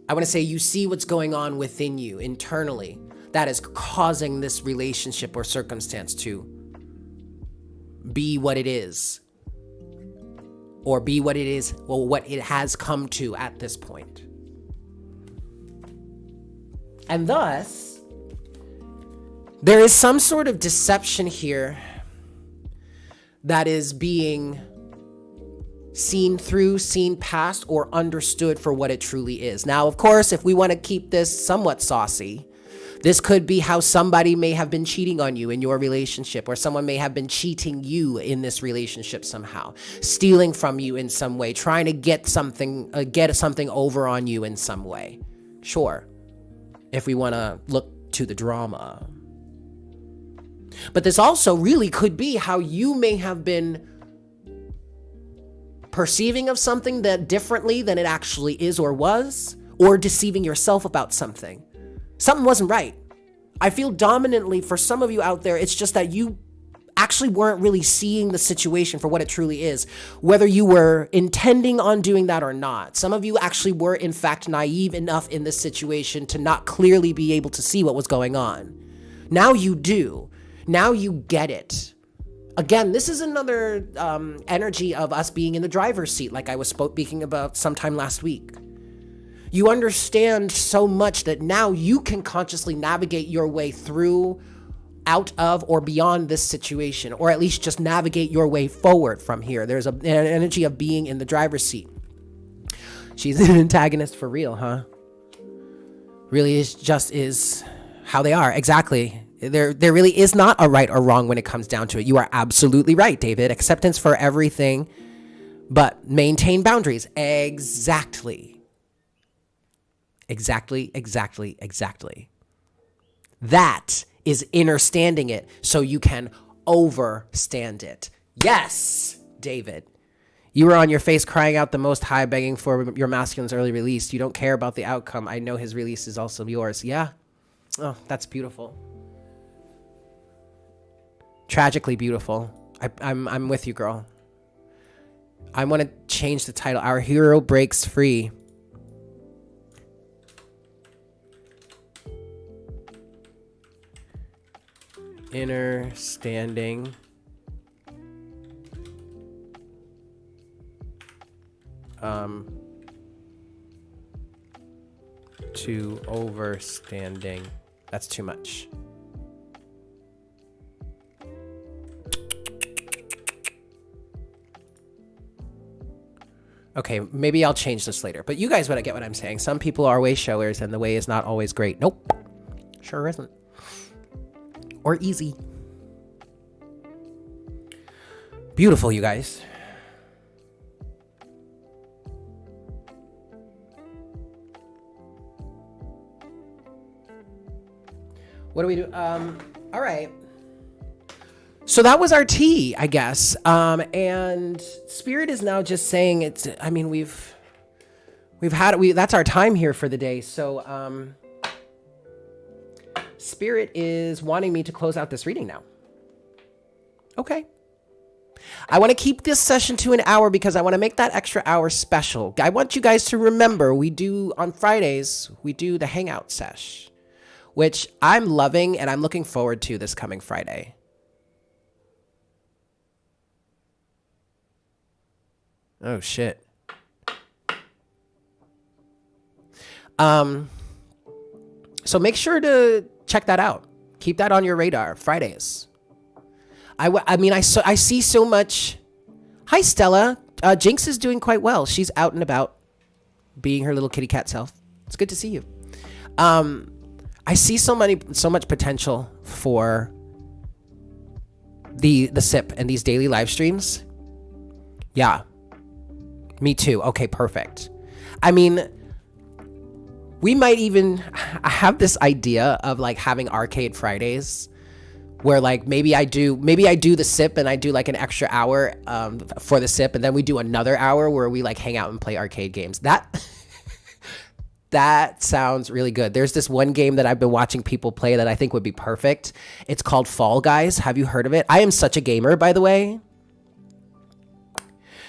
I want to say you see what's going on within you internally that is causing this relationship or circumstance to be what it is. Or be what it is, or what it has come to at this point. And thus, there is some sort of deception here that is being seen through, seen past, or understood for what it truly is. Now, of course, if we want to keep this somewhat saucy, this could be how somebody may have been cheating on you in your relationship, or someone may have been cheating you in this relationship somehow, stealing from you in some way, trying to get something over on you in some way. Sure, if we want to look to the drama. But this also really could be how you may have been perceiving of something that differently than it actually is or was, or deceiving yourself about something. Something wasn't right. I feel dominantly for some of you out there, it's just that you actually weren't really seeing the situation for what it truly is, whether you were intending on doing that or not. Some of you actually were, in fact, naive enough in this situation to not clearly be able to see what was going on. Now you do. Now you get it. Again, this is another energy of us being in the driver's seat, like I was speaking about sometime last week. You understand so much that now you can consciously navigate your way through, out of, or beyond this situation, or at least just navigate your way forward from here. There's an energy of being in the driver's seat. She's an antagonist for real, huh? Really is how they are. Exactly. There really is not a right or wrong when it comes down to it. You are absolutely right, David. Acceptance for everything, but maintain boundaries. Exactly. That is understanding it so you can overstand it. Yes, David. You were on your face crying out the most high, begging for your masculine's early release. You don't care about the outcome. I know his release is also yours. Yeah. Oh, that's beautiful. Tragically beautiful. I'm with you, girl. I want to change the title. Our hero breaks free. Innerstanding. To overstanding. That's too much. Okay, maybe I'll change this later. But you guys want to get what I'm saying. Some people are way showers and the way is not always great. Nope. Sure isn't. Or easy. Beautiful, you guys. What do we do? All right. So that was our tea, I guess. And Spirit is now just saying it's, I mean, that's our time here for the day. So, Spirit is wanting me to close out this reading now. Okay. I want to keep this session to an hour because I want to make that extra hour special. I want you guys to remember on Fridays, we do the hangout sesh, which I'm loving and I'm looking forward to this coming Friday. Oh, shit. So make sure to check that out. Keep that on your radar. Fridays. I see so much. Hi, Stella. Jinx is doing quite well. She's out and about, being her little kitty cat self. It's good to see you. I see so much potential for the SIP and these daily live streams. Yeah. Me too. Okay, perfect. I mean, we might even have this idea of like having arcade Fridays where like maybe I do the SIP and I do like an extra hour for the SIP, and then we do another hour where we like hang out and play arcade games. That sounds really good. There's this one game that I've been watching people play that I think would be perfect. It's called Fall Guys. Have you heard of it? I am such a gamer, by the way.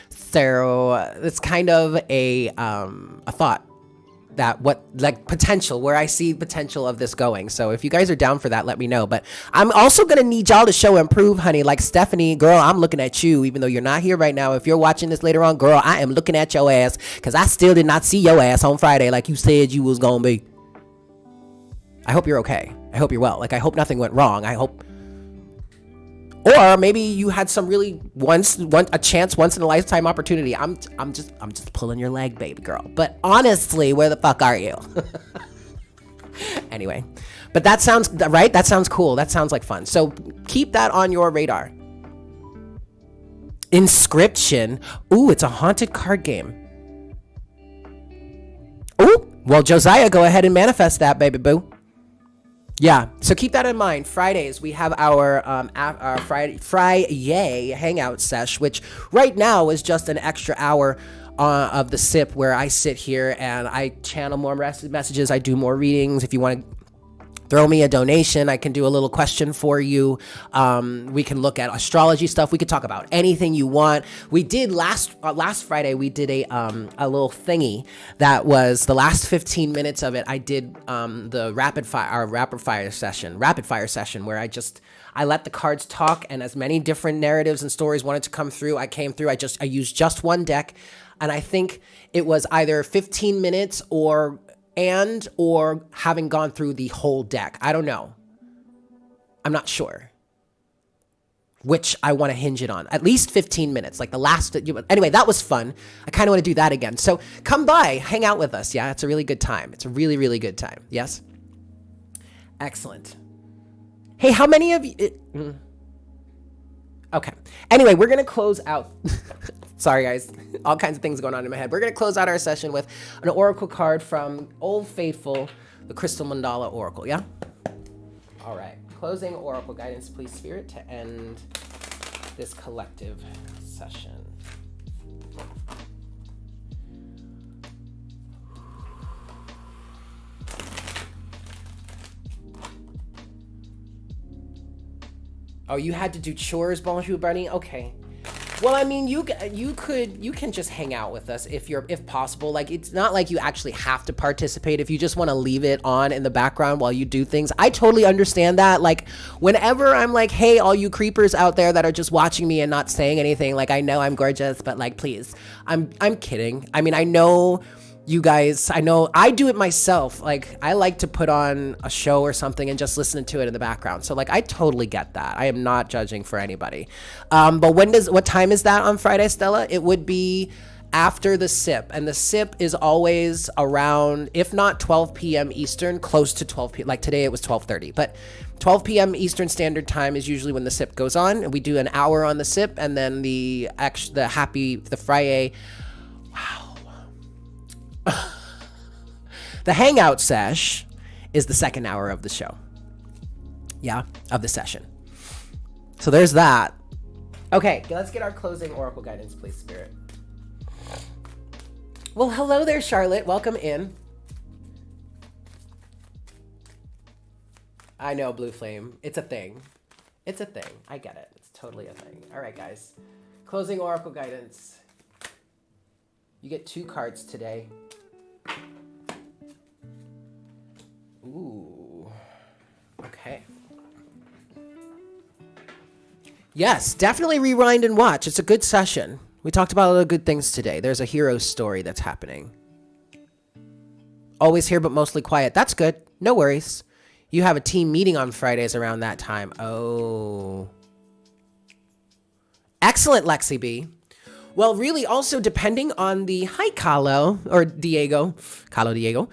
So it's kind of a thought that potential, where I see potential of this going. So if you guys are down for that, let me know. But I'm also going to need y'all to show and prove, honey. Like Stephanie, girl, I'm looking at you, even though you're not here right now. If you're watching this later on, girl, I am looking at your ass because I still did not see your ass on Friday like you said you was going to be. I hope you're okay. I hope you're well. Like, I hope nothing went wrong. I hope. Or maybe you had some really a chance once in a lifetime opportunity. I'm just pulling your leg, baby girl. But honestly, where the fuck are you? Anyway, but that sounds right. That sounds cool. That sounds like fun. So keep that on your radar. Inscription. Ooh, it's a haunted card game. Ooh, well, Josiah, go ahead and manifest that, baby boo. Yeah, so keep that in mind. Fridays, we have our Friday hangout sesh, which right now is just an extra hour of the SIP where I sit here and I channel more messages. I do more readings. If you want to throw me a donation, I can do a little question for you. We can look at astrology stuff. We could talk about anything you want. We did last Friday. We did a little thingy that was the last 15 minutes of it. I did the rapid fire session where I let the cards talk, and as many different narratives and stories wanted to come through, I came through. I used just one deck, and I think it was either 15 minutes or having gone through the whole deck. I don't know. I'm not sure which I want to hinge it on. At least 15 minutes, like the last. Anyway, that was fun. I kind of want to do that again. So come by, hang out with us. Yeah, it's a really good time. It's a really, really good time. Yes? Excellent. Hey, how many of you... Okay. Anyway, we're going to close out... Sorry, guys. All kinds of things going on in my head. We're going to close out our session with an oracle card from Old Faithful, the Crystal Mandala Oracle, yeah? All right. Closing oracle guidance, please, Spirit, to end this collective session. Oh, you had to do chores, Bonjour Bunny? Okay. Well, I mean, you can just hang out with us if possible. Like, it's not like you actually have to participate. If you just want to leave it on in the background while you do things, I totally understand that. Like, whenever I'm like, hey, all you creepers out there that are just watching me and not saying anything, like, I know I'm gorgeous, but like, please, I'm kidding. I mean, I know you guys, I know I do it myself. Like, I like to put on a show or something and just listen to it in the background. So like, I totally get that. I am not judging for anybody. But what time is that on Friday, Stella? It would be after the sip, and the sip is always around, if not 12 p.m. Eastern, close to 12 p.m. Like today it was 12:30, but 12 p.m. Eastern Standard Time is usually when the sip goes on. And we do an hour on the sip, and then the Friday. Wow. The hangout sesh is the second hour of the show. Yeah, of the session. So there's that. Okay, let's get our closing oracle guidance, please, Spirit. Well, hello there, Charlotte. Welcome in. I know, Blue Flame. It's a thing. It's a thing. I get it. It's totally a thing. All right, guys. Closing oracle guidance. You get 2 cards today. Ooh. Okay. Yes, definitely rewind and watch. It's a good session. We talked about a lot of good things today. There's a hero story that's happening. Always here, but mostly quiet. That's good. No worries. You have a team meeting on Fridays around that time. Oh. Excellent, Lexi B. Well, really, also depending on the hi, Carlo or Diego, Carlo Diego.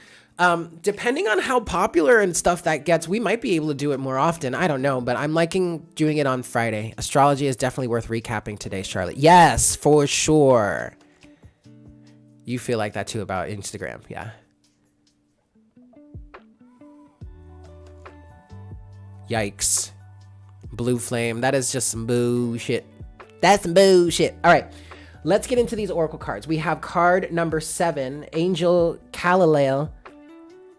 Depending on how popular and stuff that gets, we might be able to do it more often. I don't know, but I'm liking doing it on Friday. Astrology is definitely worth recapping today, Charlotte. Yes, for sure. You feel like that too about Instagram, yeah. Yikes. Blue Flame, that is just some bullshit. That's some bullshit. All right. Let's get into these oracle cards. We have card number 7, Angel Kaliel,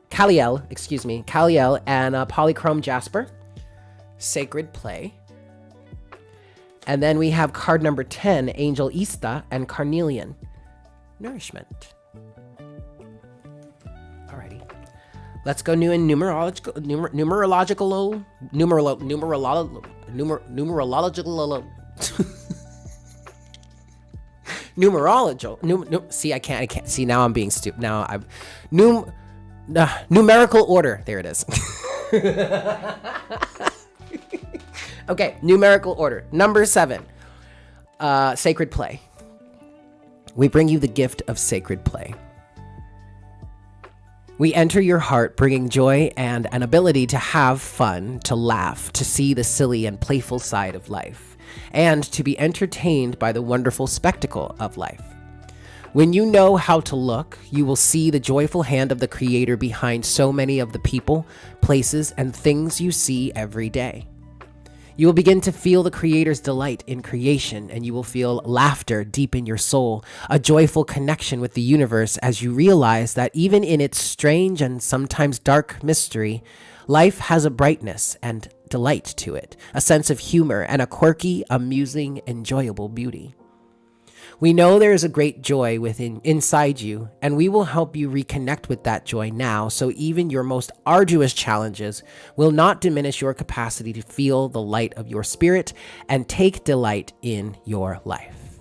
and Polychrome Jasper, Sacred Play. And then we have card number 10, Angel Ista and Carnelian, Nourishment. Alrighty. Let's go new and numerological. See, I can't see now. I'm being stupid. Now I'm numerical order. There it is. Okay, numerical order. Number 7, Sacred Play. We bring you the gift of sacred play. We enter your heart bringing joy and an ability to have fun, to laugh, to see the silly and playful side of life, and to be entertained by the wonderful spectacle of life. When you know how to look, you will see the joyful hand of the Creator behind so many of the people, places, and things you see every day. You will begin to feel the Creator's delight in creation, and you will feel laughter deep in your soul, a joyful connection with the universe as you realize that even in its strange and sometimes dark mystery, life has a brightness and delight to it, a sense of humor, and a quirky, amusing, enjoyable beauty. We know there is a great joy inside you, and we will help you reconnect with that joy now, so even your most arduous challenges will not diminish your capacity to feel the light of your spirit and take delight in your life.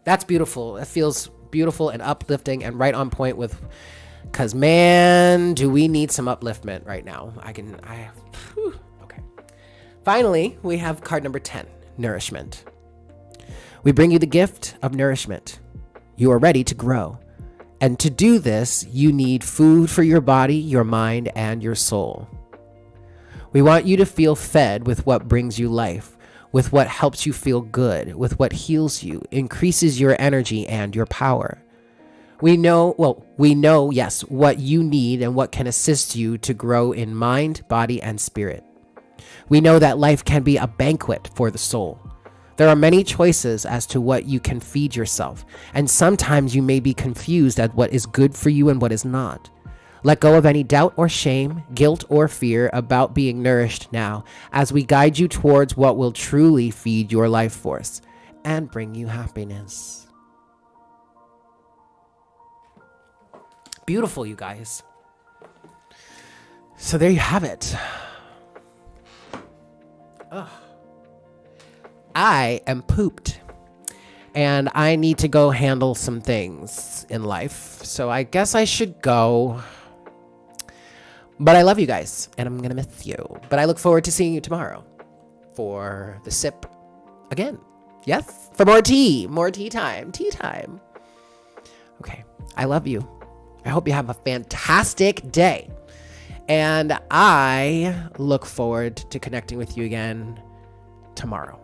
That's beautiful. It feels beautiful and uplifting and right on point with, because man, do we need some upliftment right now. Okay. Finally, we have card number 10, Nourishment. We bring you the gift of nourishment. You are ready to grow. And to do this, you need food for your body, your mind, and your soul. We want you to feel fed with what brings you life, with what helps you feel good, with what heals you, increases your energy and your power. yes, what you need and what can assist you to grow in mind, body, and spirit. We know that life can be a banquet for the soul. There are many choices as to what you can feed yourself, and sometimes you may be confused at what is good for you and what is not. Let go of any doubt or shame, guilt or fear about being nourished now, as we guide you towards what will truly feed your life force and bring you happiness. Beautiful, you guys. So there you have it. I am pooped. And I need to go handle some things in life. So I guess I should go. But I love you guys, and I'm going to miss you. But I look forward to seeing you tomorrow for the sip again. Yes? For more tea. More tea time. Tea time. Okay. I love you. I hope you have a fantastic day. And I look forward to connecting with you again tomorrow.